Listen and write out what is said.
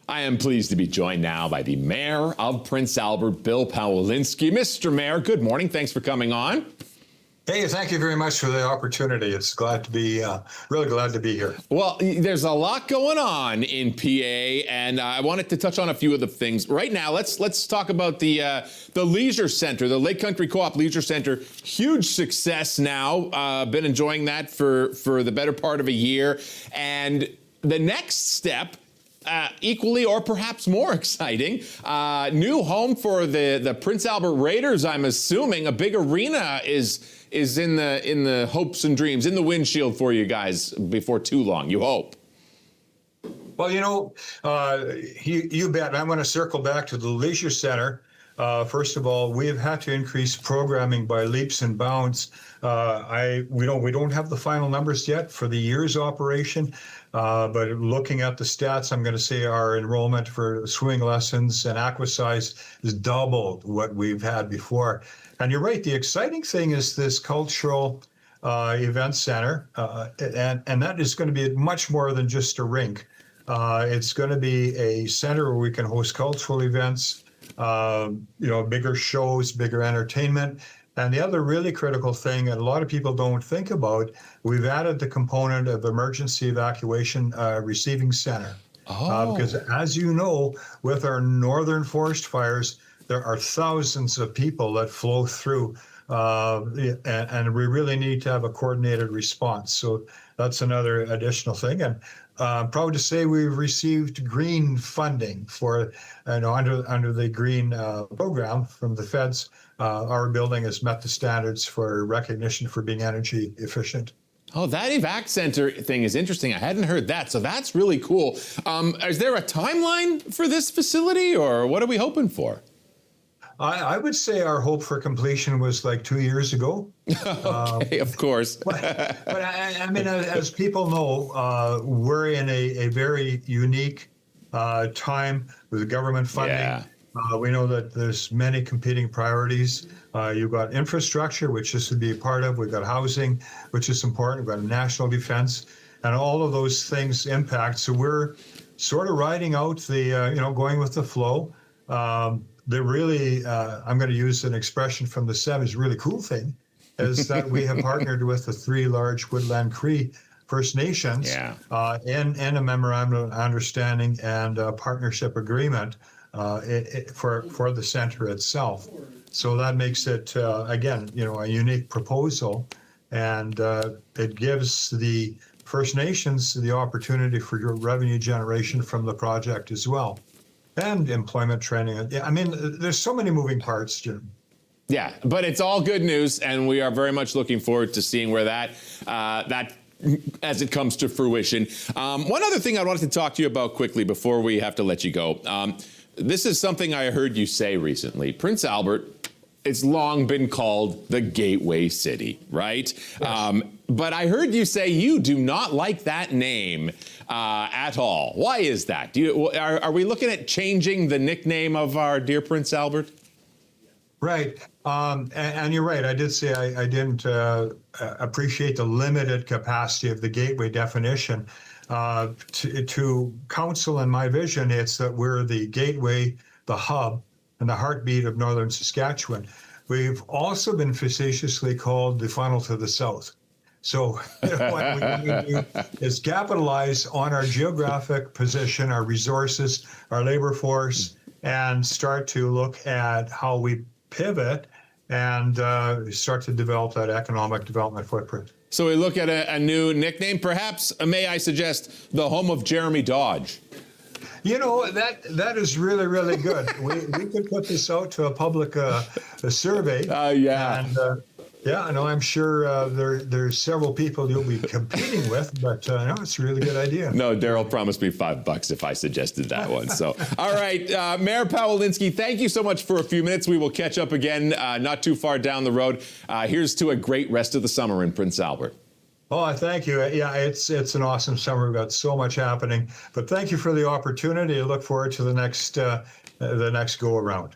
I am pleased to be joined now by the Mayor of Prince Albert, Bill Powalinsky. Mr. Mayor, good morning. Thanks for coming on. Hey, thank you very much for the opportunity. It's glad to be, really glad to be here. Well, there's a lot going on in PA, and I wanted to touch on a few of the things. Right now, let's talk about the Leisure Center, the Lake Country Co-op Leisure Center. Huge success now. Been enjoying that for the better part of a year. And the next step, equally or perhaps more exciting, new home for the Prince Albert Raiders. I'm assuming a big arena is in the hopes and dreams, in the windshield for you guys before too long, you hope. Well, you bet. I want to circle back to the Leisure Center. First of all, we have had to increase programming by leaps and bounds. We don't have the final numbers yet for the year's operation, but looking at the stats, I'm going to say our enrollment for swimming lessons and aquasize is doubled what we've had before. And you're right. The exciting thing is this cultural event center, and that is going to be much more than just a rink. It's going to be a center where we can host cultural events, bigger shows, bigger entertainment. And the other really critical thing, and a lot of people don't think about, we've added the component of emergency evacuation receiving center. Because as you know, with our northern forest fires, there are thousands of people that flow through, and we really need to have a coordinated response. So that's another additional thing. And proud to say we've received green funding for, under the green program from the feds. Our building has met the standards for recognition for being energy efficient. Oh, that evac center thing is interesting. I hadn't heard that, so that's really cool. Is there a timeline for this facility, or what are we hoping for? I would say our hope for completion was like 2 years ago. Okay, of course. but I mean, as people know, we're in a very unique time with government funding. Yeah. We know that there's many competing priorities. You've got infrastructure, which this would be a part of. We've got housing, which is important. We've got national defense, and all of those things impact. So we're sort of riding out the, going with the flow. The really, I'm going to use an expression from the 70s, really cool thing is that we have partnered with the 3 large Woodland Cree First Nations in a memorandum of understanding and a partnership agreement for the center itself. So that makes it, again, a unique proposal, and it gives the First Nations the opportunity for revenue generation from the project as well. And employment training. I mean, there's so many moving parts, Jim. Yeah, but it's all good news, and we are very much looking forward to seeing where that as it comes to fruition. One other thing I wanted to talk to you about quickly before we have to let you go. This is something I heard you say recently. Prince Albert, it's long been called the Gateway City, right? Yes. But I heard you say you do not like that name at all. Why is that? Are we looking at changing the nickname of our dear Prince Albert? Right. And you're right. I did say I didn't appreciate the limited capacity of the Gateway definition. To council and my vision, it's that we're the gateway, the hub, and the heartbeat of northern Saskatchewan. We've also been facetiously called the funnel to the south. So what we need to do is capitalize on our geographic position, our resources, our labor force, and start to look at how we pivot and start to develop that economic development footprint. So we look at a new nickname, perhaps, may I suggest, the home of Jeremy Dodge. That is really, really good. we could put this out to a public a survey. Yeah. And, I'm sure there's several people you'll be competing with, but it's a really good idea. No, Daryl promised me $5 if I suggested that one. So, all right, Mayor Powalinsky, thank you so much for a few minutes. We will catch up again not too far down the road. Here's to a great rest of the summer in Prince Albert. Oh, thank you. Yeah, it's an awesome summer. We've got so much happening. But thank you for the opportunity. I look forward to the next go around.